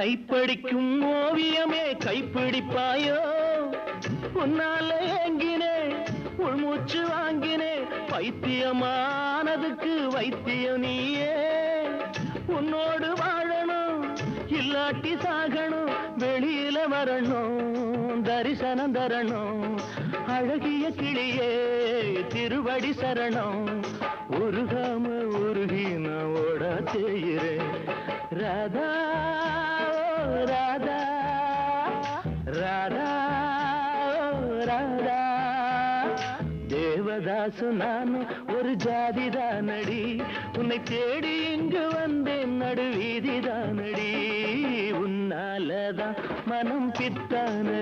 கைப்படிக்கும் ஓவியமே கைப்பிடிப்பாயோ உன்னால ஏங்கினே உள்மூச்சு வாங்கினே பைத்தியமானதுக்கு வைத்தியம் நீயே உன்னோடு வாழணும் இல்லாட்டி சாகணும் வெளியில வரணும் தரிசனம் தரணும் அழகிய கிளியே திருவடி சரணம் உருகாம உருகி நான் ஓட செய்கிறேன் ராதா ராதா ராதா ராதா தேவதாசு நான் ஒரு ஜாதிதானடி உன்னை தேடி இங்கு வந்தேன் நடுவீதிதானடி உன்னாலதான் மனம் பித்தானடி